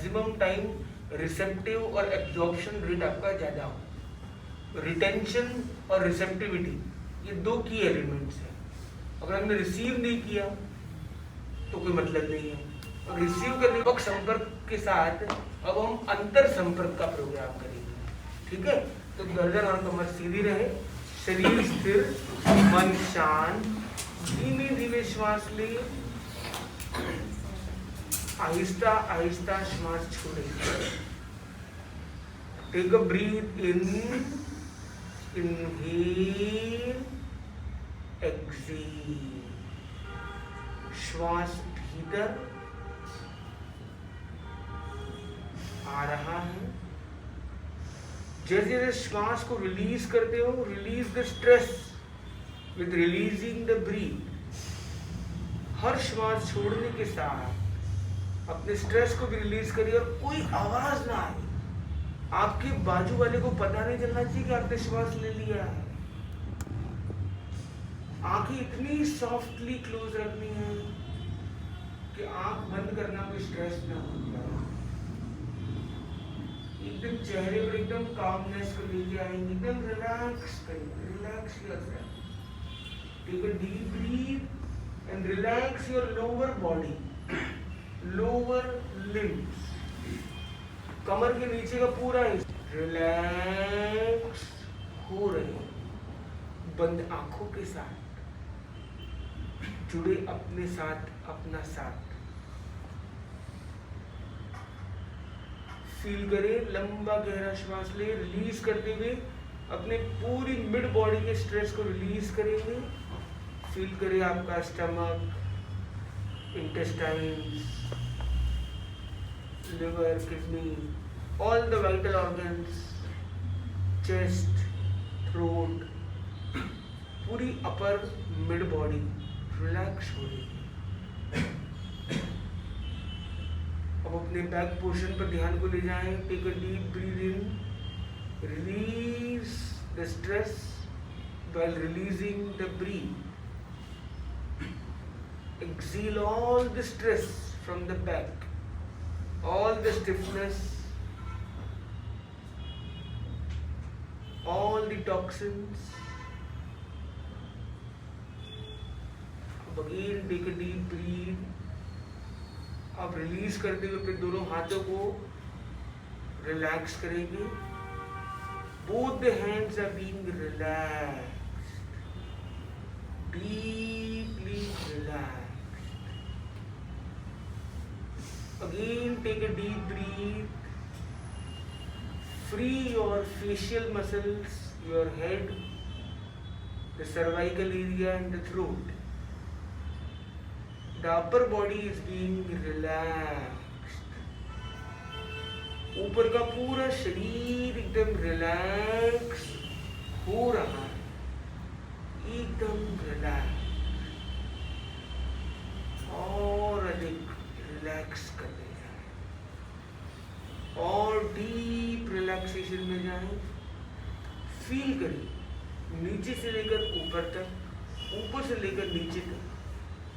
Maximum time receptive और absorption rate आपका ज़्यादा हो। रिटेंशन और रिसेप्टिविटी ये दो की एलिमेंट्स हैं। अगर हमने रिसीव नहीं किया तो कोई मतलब नहीं है, और रिसीव करने वक्त संपर्क के साथ अब हम अंतर संपर्क का प्रोग्राम करेंगे। ठीक है, तो गर्दन और कमर सीधी रहे, शरीर स्थिर, मन शांत, धीमे धीमे श्वास ले, आहिस्ता आहिस्ता श्वास छोड़े। Take a breath in, inhale, exhale. श्वास भीतर आ रहा है। जैसे जैसे श्वास को रिलीज करते हो, release the stress with releasing the breath. हर श्वास छोड़ने के साथ अपने स्ट्रेस को भी रिलीज करिए और कोई आवाज ना आए। आपके बाजू वाले को पता नहीं चलना चाहिए कि आपने श्वास ले लिया है। आंखें इतनी सॉफ्टली क्लोज रखनी है कि आंख बंद करना कोई स्ट्रेस ना हो जाए। एकदम चेहरे पर एकदम कामनेस को लेके आएंगे, एकदम रिलैक्स करेंगे, relax yourself. Take a deep breath and relax your lower body, lower limbs. कमर के नीचे का पूरा रिलैक्स हो रहे, बंद आंखों के साथ जुड़े अपने साथ, अपना साथ फील करें। लंबा गहरा श्वास ले, रिलीज करते हुए अपने पूरी मिड बॉडी के स्ट्रेस को रिलीज करेंगे। फील करें आपका stomach, intestines, liver, kidney, all the vital organs, chest, throat, पूरी अपर मिड बॉडी रिलैक्स हो रही है। अब अपने बैक पोर्शन पर ध्यान को ले जाएं। Take a deep breath in, release the stress while releasing the breath. Exhale all the stress from the back, all the stiffness, all the toxins. Again take a deep breath. अब release करते हुए अपने दोनों हाथों को relax करेंगे। Both the hands are being relaxed, deeply relaxed. Again take a deep breath, free your facial muscles, your head, the cervical area and the throat. The upper body is being relaxed. ऊपर का पूरा शरीर एकदम relax हो रहा है, एकदम relax, और अधिक रिलैक्स करते जाएं, और डीप रिलैक्सेशन में जाएं। फील करें नीचे से लेकर ऊपर तक, ऊपर से लेकर नीचे तक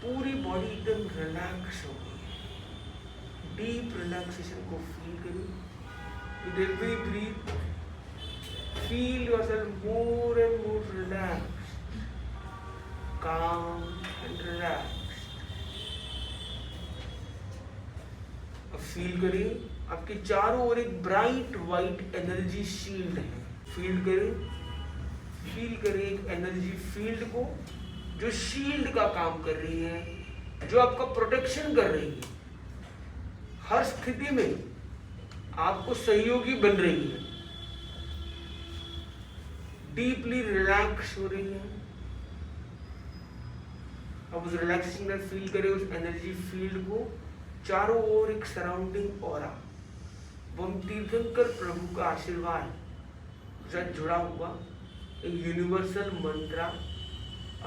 पूरी बॉडी एकदम रिलैक्स हो गई है। डीप रिलैक्सेशन को फील करिए। With every breath feel yourself more and more relaxed, calm and relaxed. अब फील करिए आपके चारों ओर एक ब्राइट वाइट एनर्जी शील्ड है। फील करें एक एनर्जी फील्ड को जो शील्ड का काम कर रही है, जो आपका प्रोटेक्शन कर रही है, हर स्थिति में आपको सहयोगी बन रही है, डीपली रिलैक्स हो रही है। अब उस रिलैक्सेशन में फील करें उस एनर्जी फील्ड को, चारों ओर एक सराउंडिंग ऑरा, वो तीर्थंकर प्रभु का आशीर्वाद साथ जुड़ा हुआ एक यूनिवर्सल मंत्रा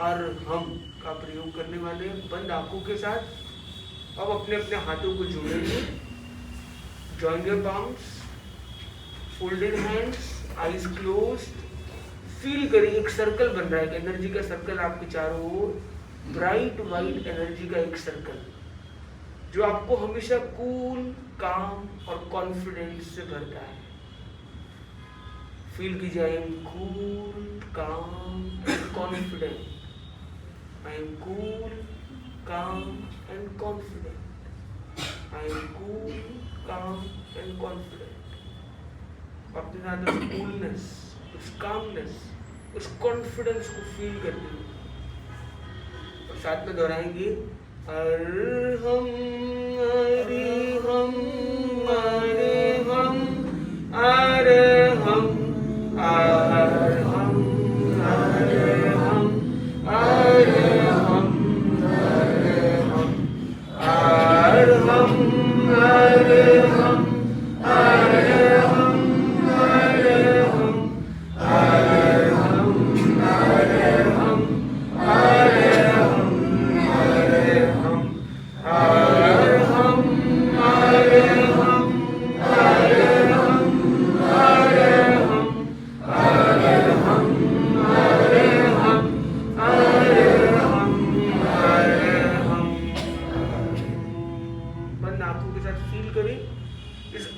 और हम का प्रयोग करने वाले हैं। बंद आंखों के साथ अब अपने अपने हाथों को जोड़ेंगे। Join your palms, folded hands, eyes closed. Feel करिए एक सर्कल बन रहा है, एक एनर्जी का सर्कल आपके चारों ओर, ब्राइट वाइट एनर्जी का एक सर्कल। जो आपको हमेशा कूल, काम और कॉन्फिडेंस से भरता है। फील कीजिए, I am cool, calm and confident. I am cool, calm and confident. I am cool, calm and confident. अपने साथ उस कूलनेस, उस कामनेस, उस कॉन्फिडेंस को फील करते हुए और साथ में दोहराएंगे, अरहम अरहम अरहम अरहम अरहम अरहम अरहम अरहम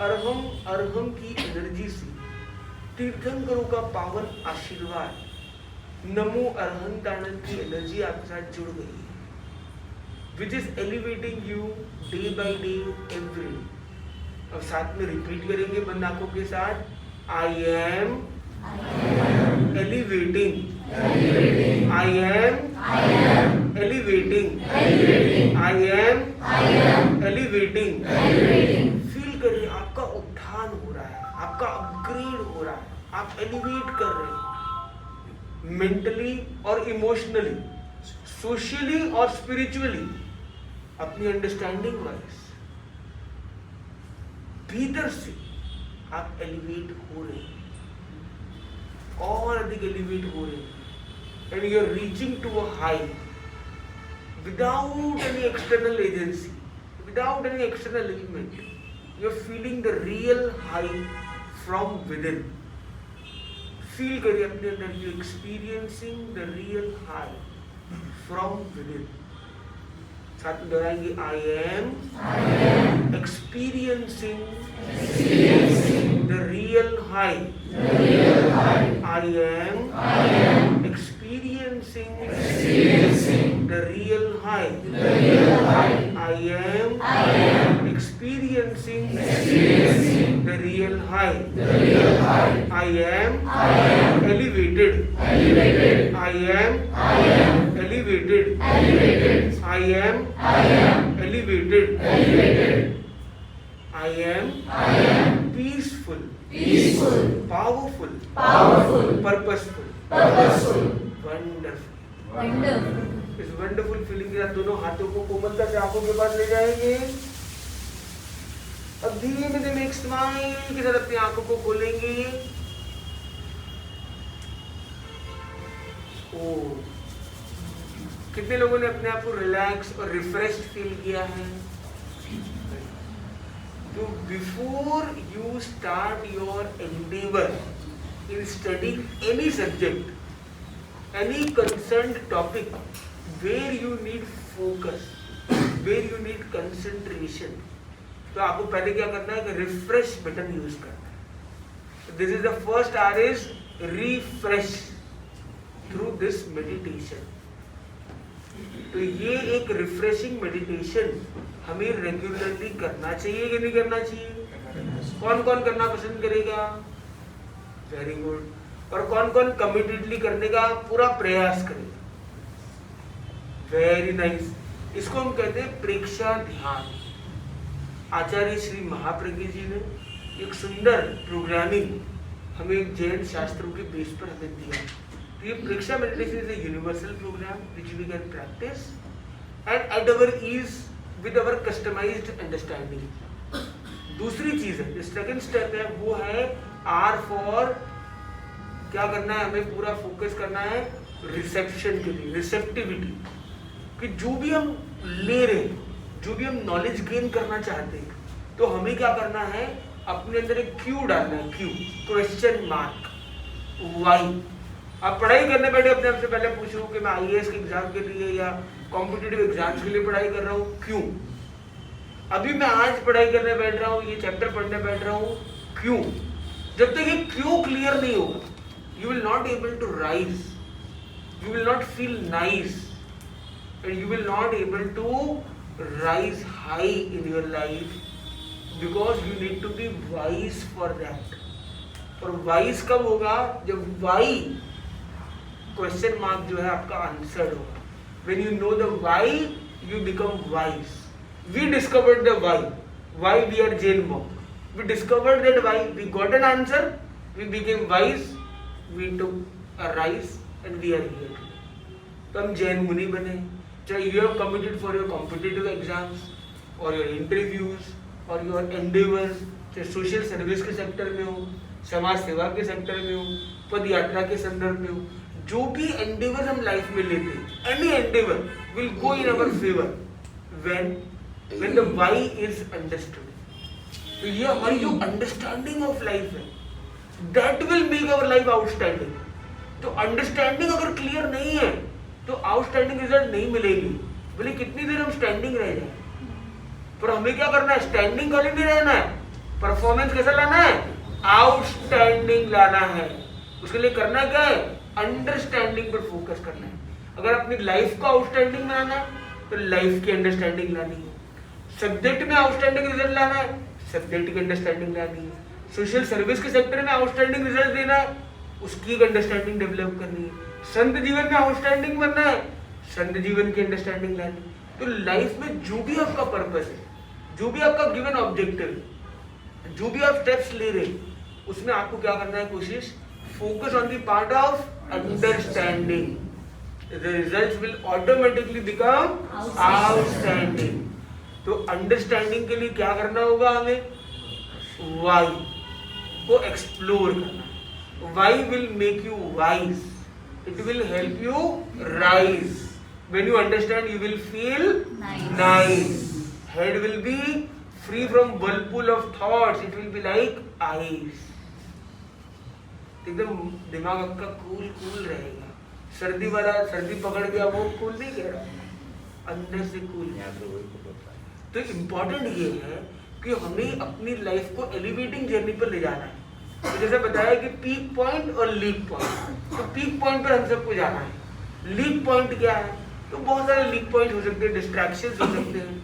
अरहम अरहम की एनर्जी से तीर्थंकरों का पावन आशीर्वाद नमो अरहंतानंद की एनर्जी आपके साथ जुड़ गई है, which is elevating you day by day every. अब साथ में रिपीट करेंगे बंद आंखों के साथ, I M elevating, I am elevating, I am elevating. Feel करिए आपका उत्थान हो रहा है, आपका अपग्रेड हो रहा है, आप एलिवेट कर रहे हैं मेंटली और इमोशनली, सोशली और स्पिरिचुअली, अपनी अंडरस्टैंडिंग वाइज भीतर से आप एलिवेट हो रहे हैं, और अधिक एलिवेट हो रहे हैं, and you are reaching to a high without any external agency, without any external element. You are feeling the real high from within. Feel करिए अपने अंदर, you experiencing the real high from within. साथ में दोहराएंगे, I am experiencing the real high, I am experiencing the real high, I am experiencing the real high, I am elevated, I am elevated, I am elevated, I am peaceful, powerful, purposeful, wonderful। इस wonderful feeling के साथ दोनों हाथों को कोमलता से आंखों के पास ले जाएंगे। अब धीमे धीमे एक स्माइल के साथ अपनी आंखों को खोलेंगे। ओ, कितने लोगों ने अपने आप को रिलैक्स और रिफ्रेश्ड फील किया है? तो before you start your Endeavour in studying any subject, any concerned topic where you need focus, where you need concentration, तो आपको पहले क्या करना है कि refresh बटन यूज करना है। This is the first R is refresh through this meditation। तो ये एक रिफ्रेशिंग मेडिटेशन हमें रेगुलरली करना चाहिए कि नहीं करना चाहिए? कौन कौन करना पसंद करेगा? Very good. और कौन कौन कमिटेडली करने का पूरा प्रयास करेगा? Very nice. इसको हम कहते हैं प्रेक्षा ध्यान। आचार्य श्री महाप्रज्ञ जी ने एक सुंदर प्रोग्रामिंग हमें जैन शास्त्रों के बेस पर हमें दिया। तो ये Preksha meditation is a universal program which we can practice and at our ease with our customized understanding. दूसरी चीज है, सेकंड स्टेप है, वो है आर फॉर क्या करना है? हमें पूरा फोकस करना है रिसेप्शन के लिए, रिसेप्टिविटी, कि जो भी हम ले रहे हैं, जो भी हम नॉलेज गेन करना चाहते हैं, तो हमें क्या करना है? अपने अंदर एक क्यू डालना है, क्यू, क्वेश्चन मार्क, वाई। आप पढ़ाई करने बैठे अपने आप से पहले पूछो कि मैं आईएएस के एग्जाम के लिए या कॉम्पिटिटिव एग्जाम्स के लिए पढ़ाई कर रहा हूँ, क्यों? अभी मैं आज पढ़ाई करने बैठ रहा हूँ, ये चैप्टर पढ़ने बैठ रहा हूँ, क्यों? जब तक ये क्यों क्लियर नहीं होगा, you will not able to rise, you will not feel nice, and you will not able to rise high in your life, because you need to be wise for that. और wise कब होगा? जब why question mark जो है आपका answered होगा. When you know the why, you become wise. We discovered the why we are Jain monk. We discovered that why, we got an answer, we became wise, we took a rise and we are here. तो हम जैन मुनि बने. चाहे you have committed for your competitive exams or your interviews or your endeavors, चाहे social service के sector में हो, समाज सेवा के सेक्टर में हो, पद यात्रा के संदर्भ में हो, जो भी एंडेवर हम लाइफ में लेते हैं, any endeavor will go in our favor when the why is understood. तो ये हमारी जो अंडरस्टैंडिंग ऑफ लाइफ है, that will make our life outstanding. तो अंडरस्टैंडिंग अगर क्लियर नहीं है तो आउटस्टैंडिंग रिजल्ट नहीं मिलेगी. बोले कितनी देर हम स्टैंडिंग रह जाए, पर हमें क्या करना है? स्टैंडिंग खाली नहीं रहना है, परफॉर्मेंस कैसा लाना है? आउटस्टैंडिंग लाना है. उसके लिए करना क्या है? अंडरस्टैंडिंग पर फोकस करना है. अगर अपनी लाइफ को आउटस्टैंडिंग बनाना है तो लाइफ की अंडरस्टैंडिंग लानी है. सब्जेक्ट में आउटस्टैंडिंग रिजल्ट लाना है, सब्जेक्ट की अंडरस्टैंडिंग लानी है. सोशल सर्विस के सेक्टर में आउटस्टैंडिंग रिजल्ट देना है, उसकी एक अंडरस्टैंडिंग डेवलप करनी है. संत जीवन में आउटस्टैंडिंग बनना है, संत जीवन की अंडरस्टैंडिंग लानी. तो लाइफ में जो भी आपका पर्पस है, जो भी आपका गिवन ऑब्जेक्टिव है, जो भी आप स्टेप्स ले रहे हैं, उसमें आपको क्या करना है? कोशिश focus on the part of understanding. The results will automatically become outstanding. तो अंडरस्टैंडिंग के लिए क्या करना होगा? हमें वाई को एक्सप्लोर करना. Why will make you wise. It will help you rise. When you understand, you will feel nice. Head will be free from whirlpool of thoughts. It will be like eyes. एकदम दिमाग आपका cool रहेगा. सर्दी वाला सर्दी पकड़ गया वो कूल नहीं कह रहा, अंदर से कूल. तो इम्पोर्टेंट ये है कि हमें अपनी लाइफ को एलिवेटिंग जर्नी पर ले जाना है. तो जैसे बताया कि पीक पॉइंट और लीक पॉइंट. तो पीक पॉइंट पर हम सबको जाना है. लीक पॉइंट क्या है? तो बहुत सारे लीक पॉइंट हो सकते हैं, डिस्ट्रैक्शंस हो सकते हैं,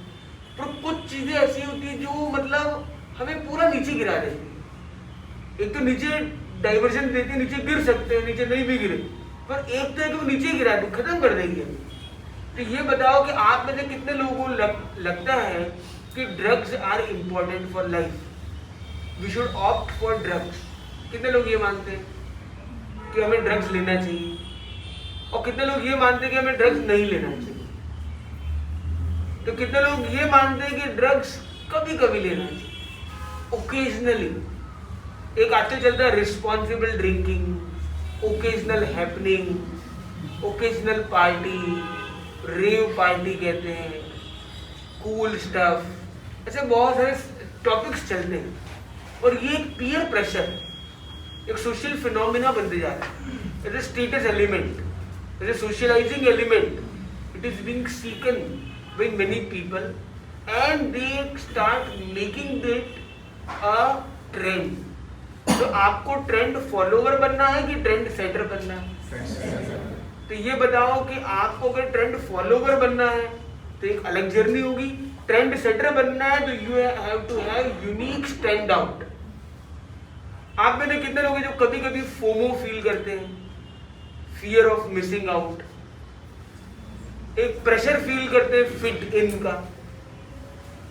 पर कुछ चीजें ऐसी होती है जो मतलब हमें पूरा नीचे गिरा देती है. एक तो नीचे डाइवर्जन देती है, नीचे गिर सकते हैं, नीचे नहीं भी गिरे, पर एक तो है कि वो नीचे गिरा दे, खत्म कर देगी हमें. तो ये बताओ कि आप में से कितने लोगों को लगता है कि drugs are important for life, we should opt for drugs. कितने लोग ये मानते हैं कि हमें ड्रग्स लेना चाहिए, और कितने लोग ये मानते हैं कि हमें ड्रग्स नहीं लेना चाहिए. तो कितने लोग ये मानते हैं कि ड्रग्स कभी कभी लेना चाहिए, ओकेजनली. एक आजकल चलता है responsible drinking, occasional happening, occasional party, rave party कहते हैं, कूल स्टफ, ऐसे बहुत सारे टॉपिक्स चलते हैं. और ये एक पीयर प्रेशर, एक सोशल फिनोमिना बनते जा रहा है. As a status element, as a socializing element, it is being seen by many people and they start making it a trend. तो आपको ट्रेंड फॉलोवर बनना है कि ट्रेंड सेटर बनना है? तो ये बताओ कि आपको अगर ट्रेंड फॉलोवर बनना है तो एक अलग जर्नी होगी. ट्रेंड सेटर बनना है तो you have to have unique stand out. आप में से कितने लोग हैं जो कभी कभी फोमो फील करते हैं, फियर ऑफ मिसिंग आउट, एक प्रेशर फील करते हैं फिट इन का.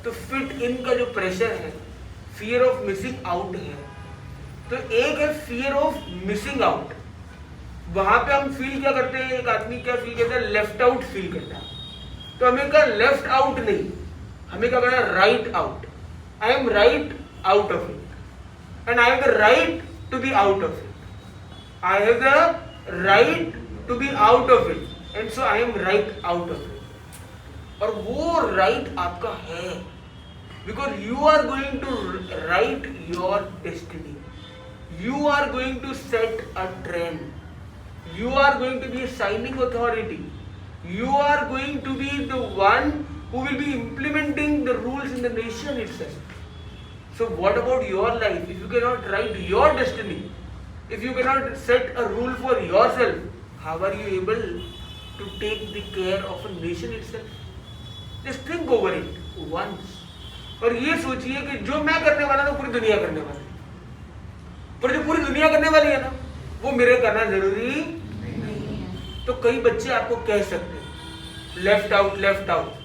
तो फिट इन का जो प्रेशर है, फियर ऑफ मिसिंग आउट है. तो एक है फियर ऑफ मिसिंग आउट, वहां पे हम फील क्या करते हैं? एक आदमी क्या फील करता है? लेफ्ट आउट फील करता है. तो हमें क्या लेफ्ट आउट नहीं, हमें क्या करना है? Right out. I am right out of it and I have the right to be out of it. I have the right to be out of it, and so I am right out of it. और वो right आपका है, because you are going to write your destiny. You are going to set a trend. You are going to be a signing authority. You are going to be the one who will be implementing the rules in the nation itself. So what about your life? If you cannot write your destiny, if you cannot set a rule for yourself, how are you able to take the care of a nation itself? Just think over it once. और ये सोचिए कि जो मैं करने वाला था पूरी दुनिया करने वाली है, पर जो पूरी दुनिया करने वाली है ना, वो मेरे करना जरूरी नहीं है। तो कई बच्चे आपको कह सकते हैं लेफ्ट आउट,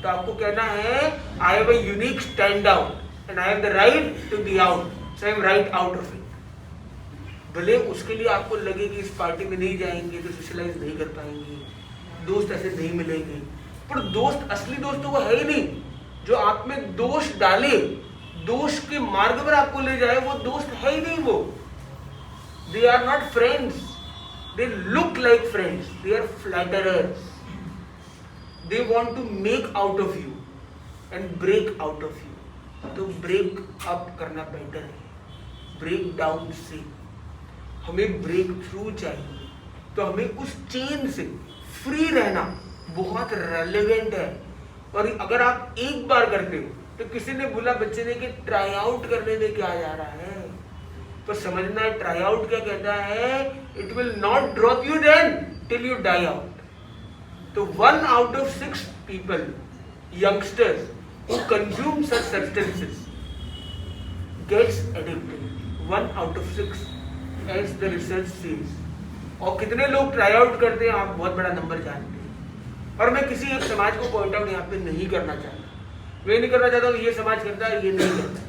तो आपको कहना है I have a unique stand out and I have the right to be out, so I am right out of it. भले उसके लिए आपको लगे कि इस पार्टी में नहीं जाएंगे तो सोशलाइज नहीं कर पाएंगे, दोस्त ऐसे नहीं मिलेंगे, पर दोस्त, असली दोस्त तो वो है ही नहीं। जो आप में दोष डाले, दोष के मार्ग पर आपको ले जाए, वो दोस्त है ही नहीं। वो they are not friends, they look like friends, they are flatterers, they want to make out of you and break out of you. तो ब्रेक अप करना बेटर है, ब्रेक डाउन से। हमें ब्रेक थ्रू चाहिए, तो हमें उस चेन से फ्री रहना बहुत रेलेवेंट है। और अगर आप एक बार करते हो, तो किसी ने बोला बच्चे ने कि ट्राई आउट करने में क्या जा रहा है, पर समझना है ट्राई आउट क्या कहता है, it will not drop you then till you die out. तो 1 out of 6 people, youngsters who consume such substances gets addicted, 1 out of 6 as the research says। और कितने लोग ट्राई आउट करते हैं आप बहुत बड़ा नंबर जानते हैं। और मैं किसी एक समाज को पॉइंट आउट यहाँ पे नहीं करना चाहता, मैं नहीं करना चाहता हूँ ये समाज करता है, ये नहीं करता,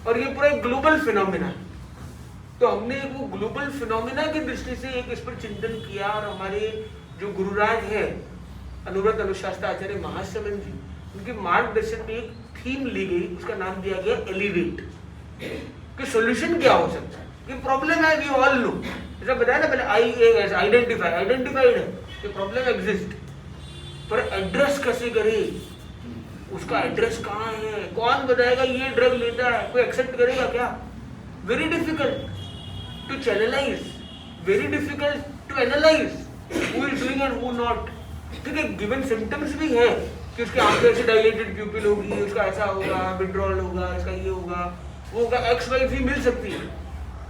और ये पूरा एक ग्लोबल फिनोमिना है। तो हमने वो ग्लोबल फिनोमिना की दृष्टि से एक इस पर चिंतन किया, और हमारे जो गुरुराज है अनुव्रत अनुशास्त्र आचार्य महाश्रमन जी, उनके मार्गदर्शन में एक थीम ली गई, उसका नाम दिया गया एलिवेट। कि सोल्यूशन क्या हो सकता है, कि प्रॉब्लम है, वी ऑल नो, जैसा बताया ना पहले, आइडेंटिफाइड है कि प्रॉब्लम एग्जिस्ट, पर एड्रेस कैसे करे, उसका एड्रेस कहाँ है, कौन बताएगा ये ड्रग लेता है, कोई एक्सेप्ट करेगा क्या? Very difficult to channelize, very difficult to analyze who is doing and who not. ठीक है, गिवन सिम्टम्स भी है कि उसके आंखें ऐसे डायलेटेड प्यूपिल होगी, उसका ऐसा होगा, विड्रॉल होगा, इसका ये होगा, वो होगा, XYZ मिल सकती है,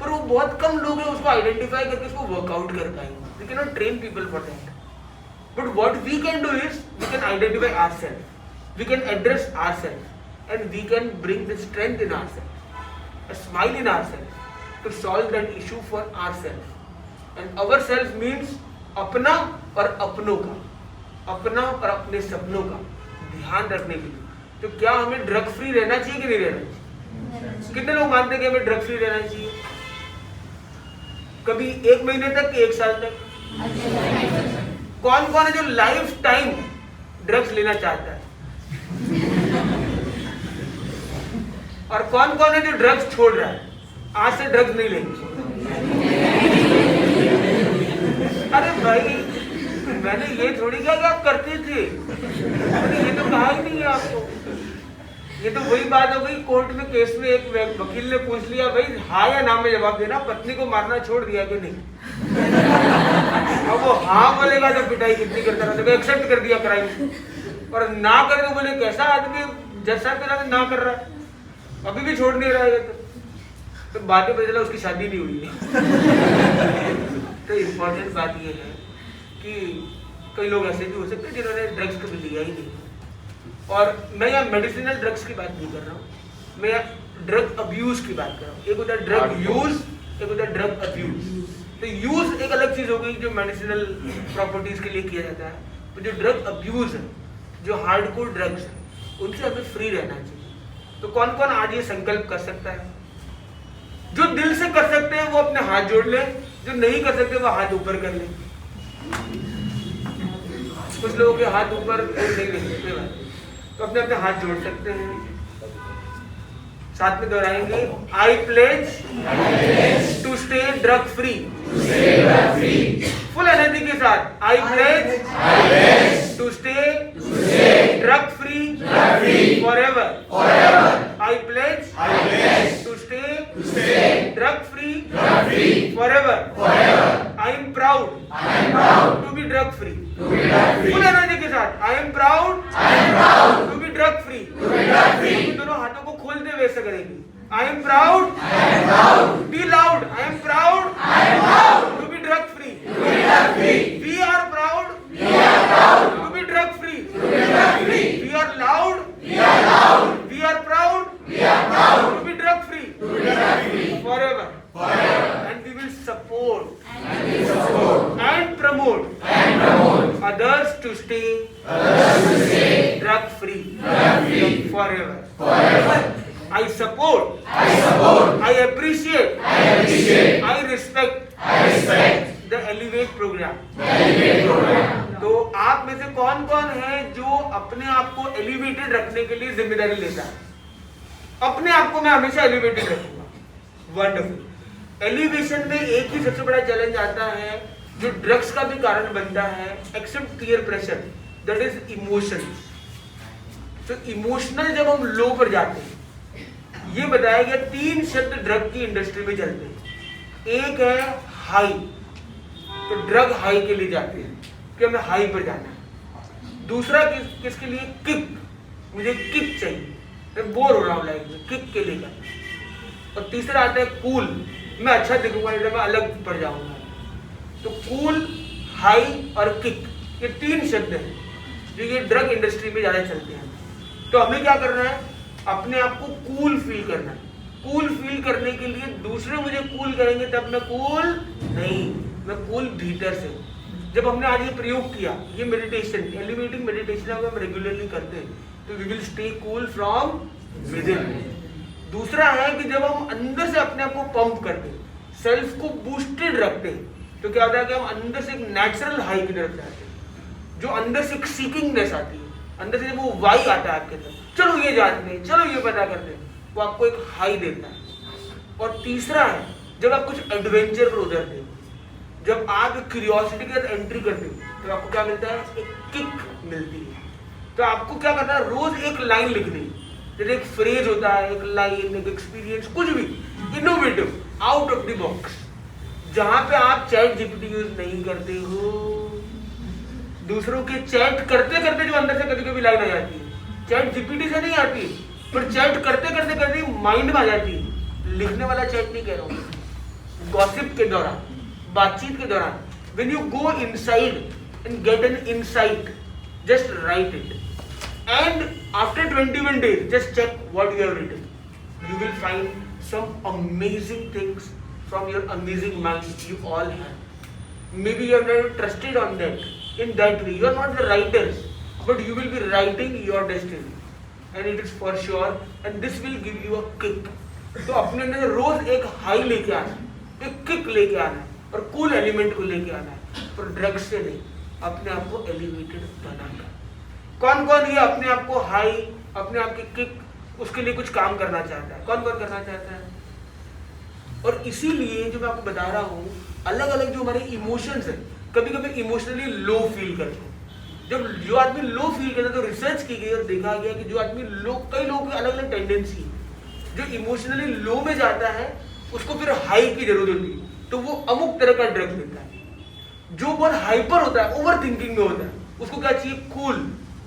पर वो बहुत कम लोग हैं उसको आइडेंटिफाई करके उसको वर्कआउट कर पाएंगे। We can not train people for that, but what we can do is we can identify ourselves, we can address ourselves, and we can bring the strength in ourselves, a smile in ourselves to solve that issue for ourselves. And ourselves means अपना और अपनों का, अपना और अपने सपनों का ध्यान रखने के लिए। तो क्या हमें ड्रग फ्री रहना चाहिए कि नहीं रहना चाहिए? कितने लोग मानते हैं कि हमें ड्रग फ्री रहना चाहिए? कभी 1 महीने तक कि 1 साल तक? कौन कौन है जो लाइफ टाइम ड्रग्स लेना चाहता है, और कौन कौन है जो ड्रग्स छोड़ रहा है, आज से ड्रग्स नहीं लेंगे? अरे भाई, मैंने ये थोड़ी कहा कि आप करते थे, ये तो कहा ही नहीं है आपको। ये तो वही बात हो गई, कोर्ट में केस में एक वकील ने पूछ लिया, भाई हाँ या ना में जवाब देना, पत्नी को मारना छोड़ दिया कि नहीं? अब वो हाँ बोलेगा तो पिटाई कितनी करता रहता है, एक्सेप्ट कर दिया क्राइम, और ना करे तो बोले कैसा आदमी, जज साहब के साथ ना कर रहा है, अभी भी छोड़ नहीं रहा है, तो बाद में पता चला उसकी शादी नहीं हुई है। तो इम्पोर्टेंट बात ये है कि कई लोग ऐसे भी हो सकते हैं जिन्होंने ड्रग्स कभी लिया ही नहीं, और मैं यहाँ मेडिसिनल ड्रग्स की बात नहीं कर रहा हूँ, मैं यहाँ ड्रग अब्यूज की बात कर रहा हूँ। एक होता है ड्रग यूज, एक होता है ड्रग अब्यूज। तो यूज एक अलग चीज हो गई जो मेडिसिनल प्रॉपर्टीज के लिए किया जाता है, तो जो ड्रग अब्यूज है, जो हार्डकोर ड्रग्स है, उनसे हमें फ्री रहना चाहिए। तो कौन कौन आज ये संकल्प कर सकता है? जो दिल से कर सकते हैं वो अपने हाथ जोड़ ले, जो नहीं कर सकते वो हाथ ऊपर कर ले। कुछ लोगों के हाथ ऊपर नहीं ले सकते, तो अपने अपने हाथ जोड़ सकते हैं, साथ में दोहराएंगे, I pledge to stay drug free, full energy के साथ, I pledge to stay drug free forever, I pledge to stay drug free forever, I am proud to be drug free, full energy के साथ, I am proud to am proud. Be loud. I am proud. I am proud. To be drug free. To be drug free. We are proud. We are proud. To be drug free. To be drug free. We are loud. We are loud. We are proud. We are proud. To be drug free. To be drug free. Forever. Forever. And we will support And we support and promote and promote others to stay others to stay drug free drug free forever. forever. I support. I support. I appreciate. I appreciate. I respect I respect the Elevate program. the Elevate program. तो आप में से कौन कौन है जो अपने आप को एलिवेटेड रखने के लिए जिम्मेदारी लेता है? अपने आप को मैं हमेशा एलिवेटेड रखूंगा। वंडरफुल। एलिवेशन में एक ही सबसे बड़ा चैलेंज आता है जो ड्रग्स का भी कारण बनता है, except peer pressure, that is emotions. तो इमोशनल जब हम लो पर जाते हैं, ये बताया गया 3 शब्द ड्रग की इंडस्ट्री में चलते हैं। एक है हाई, तो ड्रग हाई के लिए जाते हैं कि हमें हाई पर जाना है। दूसरा किसके लिए? किक, मुझे किक चाहिए, मैं बोर हो रहा हूँ लाइफ में, किक के लिए करना है। और तीसरा आता है कूल, मैं अच्छा दिखूंगा नहीं तो मैं अलग पड़ जाऊंगा। तो कूल, हाई और किक, ये 3 शब्द हैं जो ये ड्रग इंडस्ट्री में ज्यादा चलते हैं। तो हमें क्या करना है? अपने आप को कूल फील करना है। कूल फील करने के लिए दूसरे मुझे कूल करेंगे तब मैं कूल नहीं, मैं कूल भीतर से। जब हमने आज ये प्रयोग किया, ये मेडिटेशन, एलिवेटिंग मेडिटेशन अगर हम रेगुलरली करते हैं तो we will stay cool from within. दूसरा है कि जब हम अंदर से अपने आप को पंप करते हैं, सेल्फ को बूस्टेड रखते हैं, तो क्या होता है कि हम अंदर से एक नेचुरल हाई की तरफ जाते हैं, जो अंदर से एक सीकिंगनेस आती है, अंदर से वो वाई आता है आपके अंदर, चलो ये जानते हैं, चलो ये पता करते हैं, वो आपको एक हाई देता है। और तीसरा है जब आप कुछ एडवेंचर पर उतरते हो, जब आप क्यूरियोसिटी के साथ एंट्री करते हो तो आपको क्या मिलता है? एक किक मिलती है। तो आपको क्या करना है? रोज एक लाइन लिखनी, जैसे एक फ्रेज होता है, एक लाइन, एक एक्सपीरियंस, कुछ भी innovative, out of the box, जहां पे आप चैट जीपीटी यूज नहीं करते हो, दूसरों के चैट करते करते जो अंदर से कभी कभी लाइन आ जाती है, चैट जीपीटी से नहीं आती, पर चैट करते करते करते माइंड में आ जाती है। लिखने वाला चैट नहीं कह रहा हूँ, गॉसिप के दौरान, बातचीत के दौरान, when you go inside and get an insight, just write it, and after 21 days just check what you have written. You will find some amazing things from your amazing mind you all have. Maybe you have never trusted on that in that way. You are not the writers, but you will be writing your destiny, and it is for sure, and this will give you a kick. तो अपने अंदर रोज एक high लेके आना, एक kick लेके आना और कूल एलिमेंट को लेके आना है, पर ड्रग्स से नहीं, अपने आप को एलिवेटेड बनाना। कौन कौन ये अपने आप को हाई, अपने आप की किक, उसके लिए कुछ काम करना चाहता है? कौन कौन करना चाहता है? और इसीलिए जो मैं आपको बता रहा हूँ, अलग अलग जो हमारे इमोशंस है, कभी कभी इमोशनली लो फील करते हैं। जब जो आदमी लो फील करता है तो रिसर्च की गई और देखा गया कि जो आदमी लो, कई लोगों की अलग अलग टेंडेंसी है, जो इमोशनली लो में जाता है उसको फिर हाई की जरूरत होती है, तो वो अमुक तरह का ड्रग लेता है। जो बहुत हाइपर होता है, ओवर थिंकिंग में होता है, उसको क्या चाहिए? कूल,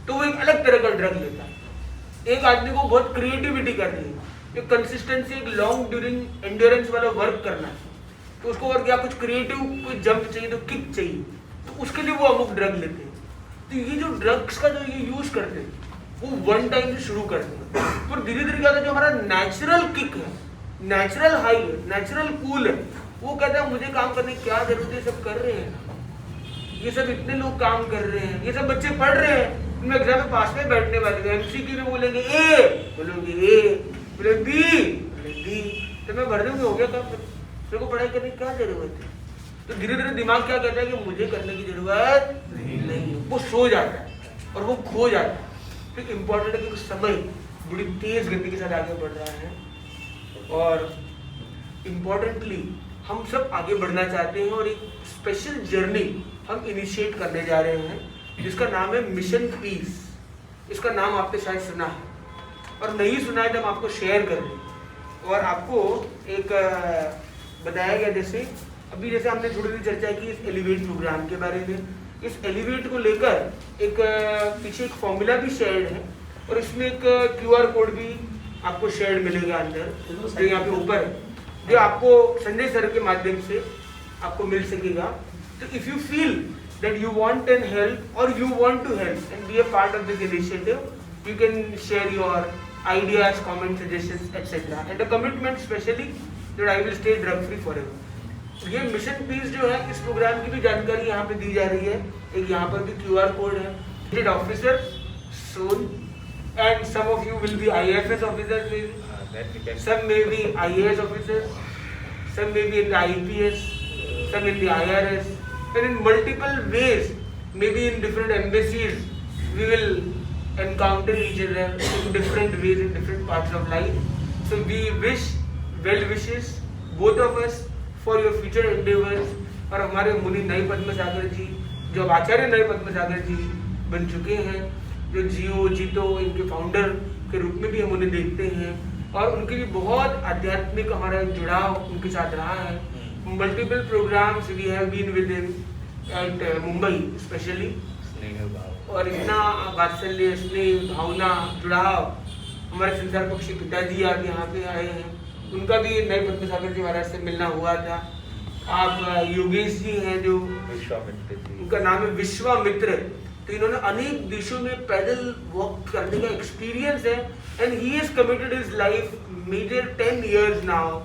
तो वो एक अलग तरह का ड्रग लेता है। एक आदमी को बहुत क्रिएटिविटी करनी है, एक कंसिस्टेंसी, एक लॉन्ग ड्यूरिंग एंड्योरेंस वाला वर्क करना है, तो उसको और क्या कुछ क्रिएटिव, कोई जंप चाहिए तो किक चाहिए, तो उसके लिए वो अमुक ड्रग लेते हैं। तो ये जो ड्रग्स का जो ये यूज करते हैं वो वन टाइम से शुरू करते हैं, पर धीरे धीरे क्या होता है, जो हमारा नेचुरल किक है, नेचुरल हाई है, नेचुरल कूल है, वो कहता है मुझे काम करने की क्या जरूरत है, सब कर रहे हैं, ये सब इतने लोग काम कर रहे हैं, ये सब बच्चे पढ़ रहे हैं, उनमें एग्जाम में पास में बैठने वाले हैं, एमसीक्यू में बोलेंगे ए, बोलोगे ए, बोले बी, बोले बी, तो मैं भर दूंगी, हो गया काम, मेरे को पढ़ाई करने की क्या जरूरत है? तो धीरे धीरे दिमाग क्या कहता है कि मुझे करने की जरूरत नहीं, वो सो जाता है और वो खो जाता है। तो इम्पोर्टेंट है कि समय बड़ी तेज गति के साथ आगे बढ़ रहा है, और इम्पोर्टेंटली हम सब आगे बढ़ना चाहते हैं, और एक स्पेशल जर्नी हम इनिशिएट करने जा रहे हैं जिसका नाम है मिशन पीस। इसका नाम आपने शायद सुना है, और नहीं सुना है तो हम आपको शेयर कर दें। और आपको एक बताया गया, जैसे अभी जैसे हमने थोड़ी सी चर्चा की इस एलिवेट प्रोग्राम के बारे में, इस एलिवेट को लेकर एक पीछे एक फॉर्मूला भी शेयर्ड है, और इसमें एक QR कोड भी आपको शेयर्ड मिलेगा अंदर, जो यहाँ पे ऊपर है, जो आपको संजय सर के माध्यम से आपको मिल सकेगा। तो if you feel that you want an help और you want to help and be a part of this initiative, you can share your ideas, comments, suggestions, etc. and a commitment specially that I will stay drug free forever. ये mission piece जो है, इस programme की भी जानकारी यहाँ पे दी जा रही है। एक यहाँ पर भी QR कोड है। Head officer soon, and some of you will be IFS officers maybe. Some may be IAS officers, some may be in the IPS, some in the IRS, and in multiple ways, maybe in different embassies, we will encounter each other in different ways in different parts of life. So we wish well wishes both of us for your future endeavors. और हमारे मुनि नए पद्मसागर जी, जो अब आचार्य नए पद्मसागर जी बन चुके हैं, जो जियो जीतो इनके फाउंडर के रूप में भी हम उन्हें देखते हैं, और उनके भी बहुत आध्यात्मिक हमारा जुड़ाव उनके साथ रहा है। Multiple programs we have been with him at Mumbai specially, और इतना वात्सल्य, स्नेह, भावना, जुड़ाव। हमारे संसार पक्षी पिताजी आज यहाँ पे आए हैं, उनका भी नए पद्मसागर जी महाराज से मिलना हुआ था। आप योगेश जी हैं जो विश्वामित्र जी, उनका नाम है विश्वामित्र। तो इन्होंने अनेक देशों में पैदल वॉक करने का एक्सपीरियंस है, and he has committed his life major 10 years now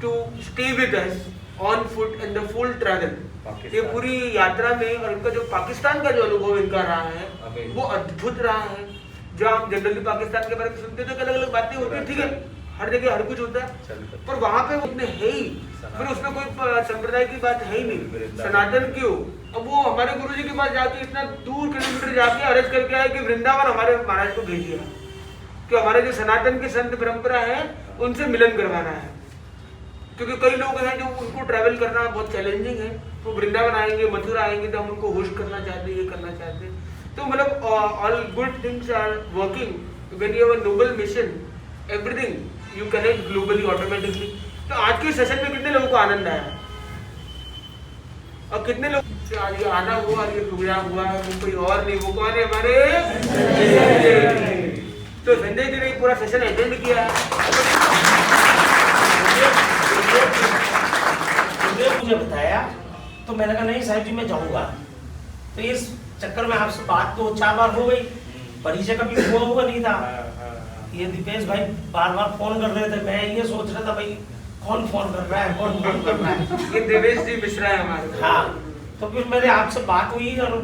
to stay with us on foot in the full travel. ये पूरी यात्रा में, और इनका जो पाकिस्तान का जो अनुभव इनका रहा है वो अद्भुत रहा है। जो हम जनरली पाकिस्तान के बारे में सुनते थे, अलग अलग बातें होती है, ठीक है, हर जगह हर कुछ होता है, पर वहाँ पे उसमें है ही, फिर उसमें कोई संप्रदाय की बात है ही नहीं, सनातन क्यों। अब वो हमारे गुरुजी के पास जाके इतना दूर किलोमीटर जाके अर्ज करके आए कि वृंदावन हमारे महाराज को भेजिए, कि हमारे जो सनातन की संत परंपरा है उनसे मिलन करवाना है। क्योंकि कई लोग हैं जो उनको ट्रैवल करना बहुत चैलेंजिंग है, वो वृंदावन आएंगे, मथुरा आएंगे, तो हम उनको होस्ट करना चाहते हैं, ये करना चाहते हैं। तो मतलब all good things are working when you have a noble mission, everything you connect globally automatically. तो आज के सेशन में कितने लोगों को आनंद आया, और कितने लोग आज ये आना हुआ, ये प्रोग्राम हुआ, वो कोई और नहीं, वो कौन है, हमारे तो संजय जी ने पूरा सेशन अटेंड किया है। मुझे बताया तो मैंने कहा नहीं साहब जी मैं जाऊंगा। तो इस चक्कर में आपसे बात तो 4 बार हो गई, परिचय कभी हुआ नहीं था। ये दीपेश भाई बार बार फोन कर रहे थे, मैं ये सोच रहा था भाई कौन फोन कर रहा है, कौन फोन कर रहा है। ये देवेश जी मिश्रा है हमारे। हाँ, तो फिर मेरे आपसे बात हुई और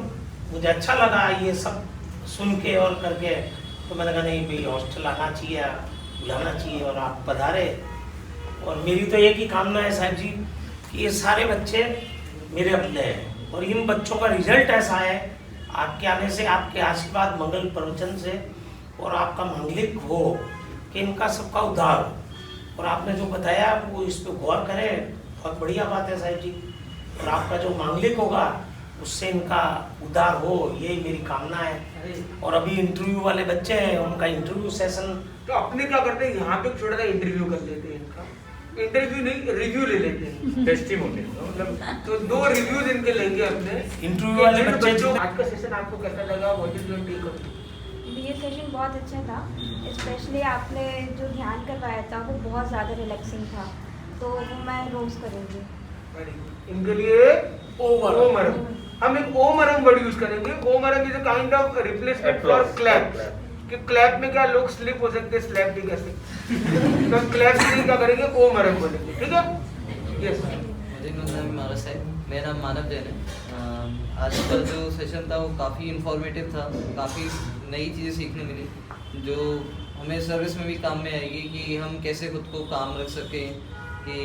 मुझे अच्छा लगा ये सब सुन के और करके। तो मैंने कहा नहीं भाई हॉस्टल आना चाहिए, बुलाना चाहिए, और आप पधारे। और मेरी तो एक ही कामना है साहब जी कि ये सारे बच्चे मेरे अपने हैं, और इन बच्चों का रिजल्ट ऐसा है आपके आने से, आपके आशीर्वाद मंगल प्रवचन से, और आपका मांगलिक हो कि इनका सबका उद्धार हो। और आपने जो बताया वो इस पर गौर करें, बहुत बढ़िया बात है साहब जी। और आपका जो मांगलिक होगा उससे इनका उद्धार हो, यही मेरी कामना है। और अभी इंटरव्यू वाले बच्चे हैं, उनका इंटरव्यू सेशन तो अपने क्या करते हैं, यहाँ पे छोटा सा इंटरव्यू कर लेते हैं, इनका इंटरव्यू नहीं रिव्यू ले लेते हैं, टेस्टिमोनियल, मतलब तो 2 रिव्यूज इनके लेंगे अपने इंटरव्यू वाले बच्चे। आज का सेशन आपको कैसा लगा, what is your take on? ये सेशन बहुत अच्छा था, स्पेशली आपने जो ध्यान करवाया था वो बहुत ज़्यादा रिलैक्सिंग था, तो वो मैं रोज़ करूँगी। इनके लिए ओमरम, हम एक ओमरम वर्ड यूज करेंगे। ओमरम is a kind of replacement for clap, कि क्लैप में क्या लोग स्लिप हो सकते हैं, स्लैप भी कर सकते, तो क्लैप के लिए क्या करेंगे, ओमरम बोलेंगे, ठीक है। यस मेरा नाम मानव जैन है। आज का जो सेशन था वो काफ़ी इंफॉर्मेटिव था, काफ़ी नई चीज़ें सीखने मिली जो हमें सर्विस में भी काम में आएगी, कि हम कैसे खुद को काम रख सकें, कि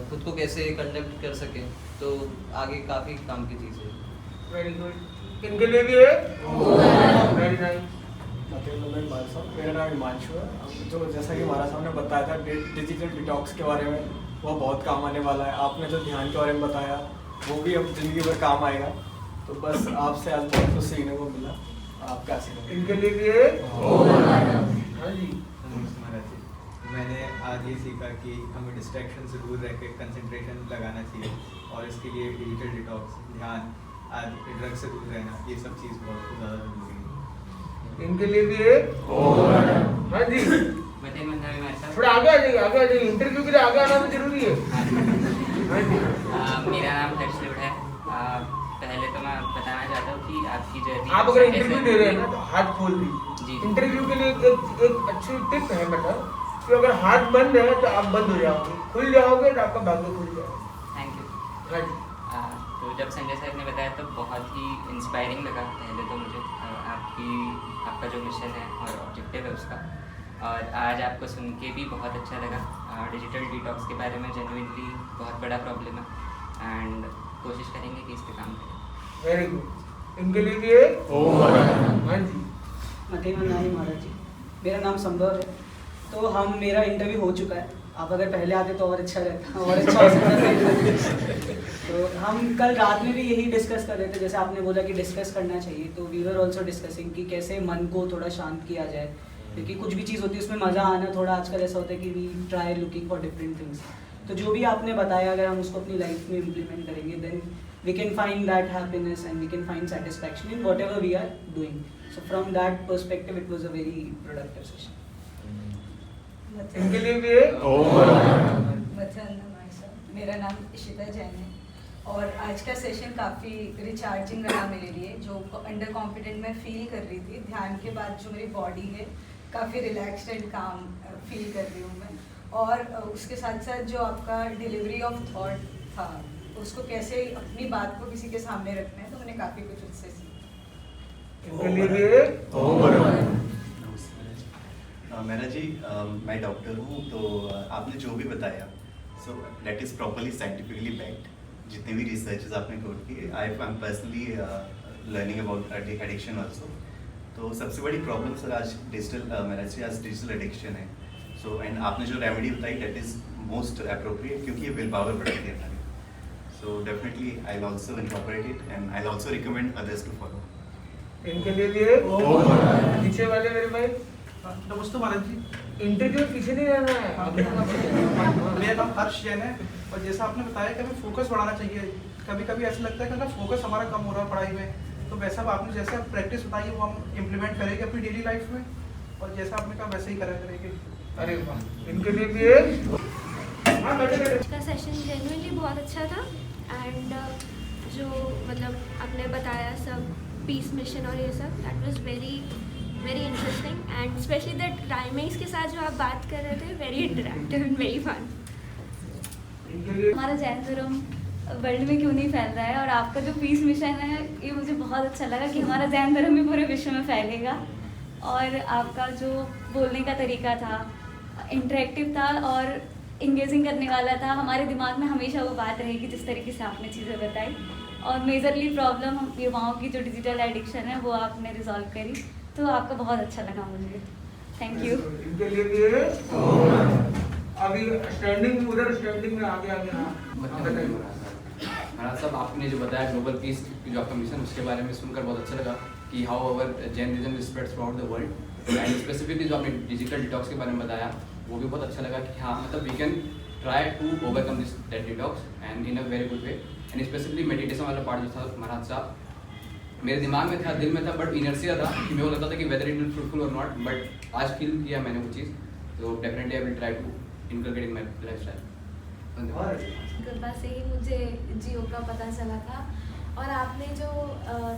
खुद को कैसे कंडक्ट कर सकें, तो आगे काफ़ी काम की चीज़ है। Very good. इनके लिए भी है वेरी नाइस। मेरा नाम हिमांशु है। जो जैसा कि हमारा साहब ने बताया था डिजिटल डिटॉक्स के बारे में, वो बहुत काम आने वाला है। आपने जो ध्यान के बारे में बताया वो भी अब ज़िंदगी भर काम आएगा। तो बस आपसे आज बहुत कुछ सीखने को मिला। आप क्या सीखें? इनके लिए भी है। हाँ जी, मैंने आज ये सीखा कि हमें डिस्ट्रैक्शन से दूर रह के कंसंट्रेशन लगाना चाहिए, और इसके लिए डिजिटल डिटॉक्स, ध्यान, आज ड्रग से दूर रहना, ये सब चीज़ बहुत ज़्यादा जरूरी है। इनके लिए भी है। हाँ जी, बताइए मतलब हमारे साथ थोड़ा आगे आ जाइए, आगे आ जाइए, इंटरव्यू के लिए आगे आना तो जरूरी है। हाँ जी। मेरा नाम हर्ष लुढ़ा है। पहले तो मैं बताना चाहता हूँ कि आपकी जर्नी आप अगर इंटरव्यू दे रहे हैं ना तो हाथ खोल जी। दीजिए। इंटरव्यू के लिए एक अच्छी टिप है बेटा कि अगर हाथ बंद है तो आप बंद हो जाओगे, खुल जाओगे तो आपका भाग्य खुल जाएगा। Thank you. हाँ जी। तो जब संजय सर ने बताया तो बहुत ही इंस्पायरिंग लगा पहले तो मुझे आपका जो मिशन है और ऑब्जेक्टिव है उसका, और आज आपको सुन के भी बहुत अच्छा लगा। डिजिटल डिटॉक्स के बारे में जेन्युइनली बहुत बड़ा प्रॉब्लम है एंड कोशिश करेंगे कि इस पे काम करें। Very good. इनके लिए भी एक हाँ जी। मतेमनानी महाराज जी, मेरा नाम संभव है। तो मेरा इंटरव्यू हो चुका है। आप अगर पहले आते तो और अच्छा रहता, और अच्छा हो सकता। तो हम कल रात में भी यही डिस्कस कर रहे थे, जैसे आपने बोला कि डिस्कस करना चाहिए, तो वी वर ऑल्सो डिस्कसिंग कि कैसे मन को थोड़ा शांत किया जाए, क्योंकि कुछ भी चीज़ होती है उसमें मज़ा आना थोड़ा आजकल ऐसा होता है कि we try looking for different things. तो जो भी आपने बताया अगर हम उसको अपनी लाइफ में इम्प्लीमेंट करेंगे then we can find that happiness and we can find satisfaction in whatever we are doing. So from that perspective it was a very productive session. इनके लिए भी एक मेरा नाम इशिता जैन है और आज का सेशन काफ़ी रिचार्जिंग रहा मेरे लिए। जो अंडर कॉन्फिडेंट मैं फील कर रही थी, ध्यान के बाद जो मेरी बॉडी है काफ़ी रिलैक्स्ड एंड काम फील कर रही हूँ मैं। और उसके साथ साथ जो आपका डिलीवरी ऑफ थॉट था, उसको कैसे अपनी बात को किसी के सामने रखना है, तो मैंने काफ़ी कुछ उससे सीखा। इनके लिए भी एक मेरा जी मैं डॉक्टर हूँ, तो आपने जो भी बताया so that is properly scientifically backed. जितने भी रिसर्चेस आपने कोट किए, I am personally learning about addiction also. तो सबसे बड़ी प्रॉब्लम सर आज डिजिटल एडिक्शन है। सो एंड आपने जो रेमेडी बताई दैट इज़ मोस्ट अप्रोप्रिएट, क्योंकि ये विल पावर बढ़ाती है हमारी। So definitely I will also incorporate it and I will also recommend others to follow. इनके लिए भी एक पीछे वाले मेरे भाई। नमस्ते महाराज जी। इंटरव्यू पीछे नहीं रहना है। मेरा नाम हर्ष जैन है और जैसा आपने बताया कि हमें फोकस बढ़ाना चाहिए। कभी कभी ऐसा लगता है कि अगर फोकस हमारा कम हो रहा है पढ़ाई में, तो वैसा आपने जैसा प्रैक्टिस बताई वो हम इम्प्लीमेंट करेंगे अपनी डेली लाइफ में, और जैसा आपने कहा वैसे ही करा करेंगे। अरे वाह, इनके लिए भी एक हाँ बैठे। का सेशन जेन्युइनली बहुत अच्छा था एंड जो मतलब आपने बताया सब पीस मिशन और ये सब, that was very interesting and specially that rhymings के साथ जो आप बात कर रहे थे, very interactive and very fun. हमारा जैन धर्म वर्ल्ड में क्यों नहीं फैल रहा है, और आपका जो पीस मिशन है ये मुझे बहुत अच्छा लगा कि हमारा जैन धर्म भी पूरे विश्व में फैलेगा। और आपका जो बोलने का तरीका था इंटरेक्टिव था और इंगेजिंग करने वाला था। हमारे दिमाग में हमेशा वो बात रहेगी जिस तरीके से आपने चीज़ें बताई, और मेजरली प्रॉब्लम युवाओं की जो डिजिटल एडिक्शन है वो आपने रिजॉल्व करी, तो आपका बहुत अच्छा लगा मुझे। Thank you. इनके लिए भी अभी स्टैंडिंग उधर स्टैंडिंग में आगे आगे। महाराज साहब, आपने जो बताया ग्लोबल पीस जो आपका मिशन, उसके बारे में सुनकर बहुत अच्छा लगा कि how our Jainism spreads through out the world, and specifically जो आपने डिजिटल डिटॉक्स के बारे में बताया वो भी बहुत अच्छा लगा कि हाँ मतलब we can try to overcome this that detox and in a very good way. And specifically meditation वाला पार्ट जो था महाराज साहब, मेरे दिमाग में था, दिल में था, बट इनर्सिया था कि मेरे को लगता था कि वेदर इट विल फ्रूटफुल और नॉट, बट आज फील किया मैंने वो चीज़, तो definitely I will try to inculcate in my lifestyle. कृपा से ही मुझे जियो का पता चला था, और आपने जो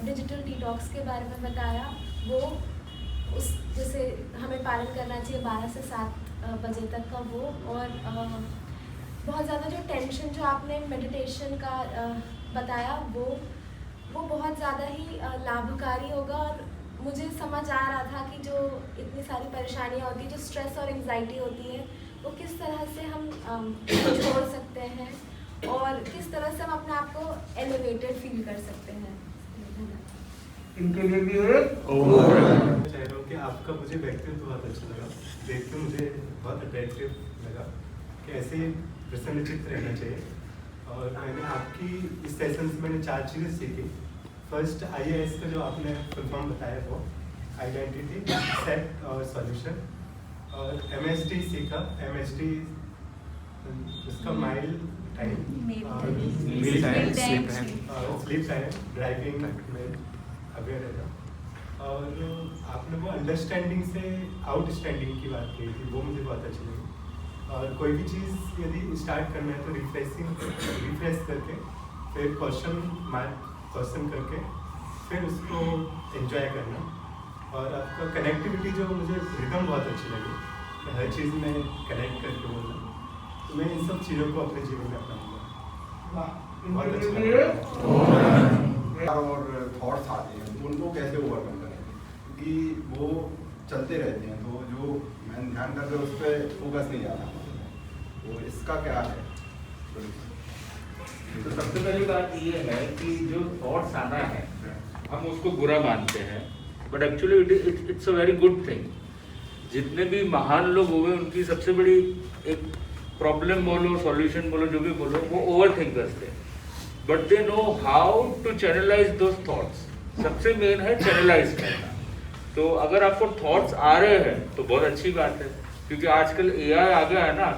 डिजिटल डिटॉक्स के बारे में बताया वो उस जैसे हमें पालन करना चाहिए 12 से 7 बजे तक का वो, और बहुत ज़्यादा जो टेंशन जो आपने मेडिटेशन का बताया वो बहुत ज़्यादा ही लाभकारी होगा। और मुझे समझ आ रहा था कि जो इतनी सारी परेशानियाँ होती हैं, जो स्ट्रेस और एंग्जाइटी होती है, वो किस तरह से हम छोड़ सकते हैं और किस तरह से हम अपने आप को एलिवेटेड फील कर सकते हैं। इनके लिए भी चाह रहा हूँ कि आपका मुझे व्यक्तित्व बहुत अच्छा लगा, देख के मुझे बहुत अट्रैक्टिव लगा कि ऐसे ही प्रसन्नचित्त रहना चाहिए। और मैंने आपकी इस सेशन से मैंने 4 चीज़ें सीखी। फर्स्ट IAS का जो आपने फुल फॉर्म बताया वो आइडेंटिटी, सेट और सॉल्यूशन, और MST सीखा। MST उसका माइल टाइम और स्लीप टाइम, ड्राइविंग में अवेयर रहना। और आपने वो अंडरस्टैंडिंग से आउटस्टैंडिंग की बात की थी, वो मुझे बहुत अच्छी लगी। और कोई भी चीज़ यदि स्टार्ट करना है तो रिफ्रेश करके फिर क्वेश्चन करके फिर उसको एंजॉय करना। और आपका कनेक्टिविटी जो मुझे रिदम बहुत अच्छी लगी, हर चीज़ में कनेक्ट करके बोलना, तो मैं इन सब चीज़ों को अपने जीवन में अपनाऊंगा। बहुत अच्छा लगा। और थॉट्स आते हैं तो उनको कैसे ओवरकम करें, क्योंकि वो चलते रहते हैं, तो जो मैं ध्यान करके उस पर फोकस नहीं जाता, तो इसका क्या है? तो सबसे पहली बात ये है कि जो थॉट्स आना है हम उसको बुरा मानते हैं, but actually it's a very good thing. जितने भी महान लोग हुए उनकी सबसे बड़ी एक प्रॉब्लम बोलो, सॉल्यूशन बोलो, जो भी बोलो, वो ओवर थिंकर्स थे, but they know how to channelize those thoughts. सबसे मेन है चैनलाइज करना। तो अगर आपको थॉट्स आ रहे हैं तो बहुत अच्छी बात है, क्योंकि आजकल AI आ गया है ना,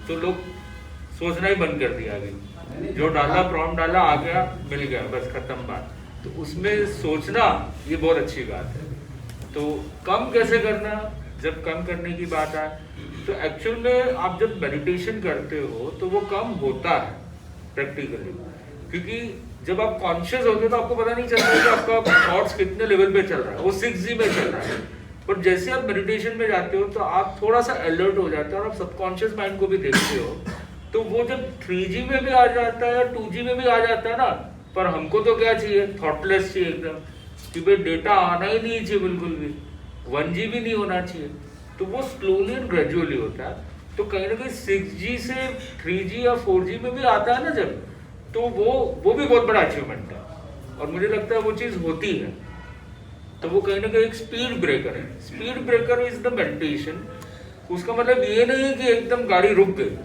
तो लोग सोचना ही बंद कर दिया अभी। जो डाला प्रॉम्प्ट डाला आ गया, मिल गया, बस खत्म बात। तो उसमें सोचना ये बहुत अच्छी बात है। तो कम कैसे करना, जब कम करने की बात आए तो एक्चुअल में आप जब मेडिटेशन करते हो तो वो कम होता है प्रैक्टिकली, क्योंकि जब आप कॉन्शियस होते हो तो आपको पता नहीं चलता कि आपका थॉट्स कितने लेवल पे चल रहा है, वो 6G में चल रहा है। पर जैसे आप मेडिटेशन में जाते हो तो आप थोड़ा सा अलर्ट हो जाते हो और आप सबकॉन्शियस माइंड को भी देखते हो, तो वो जब 3G में भी आ जाता है या 2G में भी आ जाता है ना, पर हमको तो क्या चाहिए, थॉटलेस चाहिए एकदम, कि भाई डेटा आना ही नहीं चाहिए बिल्कुल भी, 1G भी नहीं होना चाहिए। तो वो स्लोली एंड ग्रेजुअली होता है। तो कहीं ना कहीं 6G से 3G या 4G में भी आता है ना जब, तो वो भी बहुत बड़ा अचीवमेंट है, और मुझे लगता है वो चीज़ होती है। तो वो कहीं ना कहीं एक स्पीड ब्रेकर है। Speed breaker is the meditation. उसका मतलब ये नहीं कि एकदम गाड़ी रुक गई,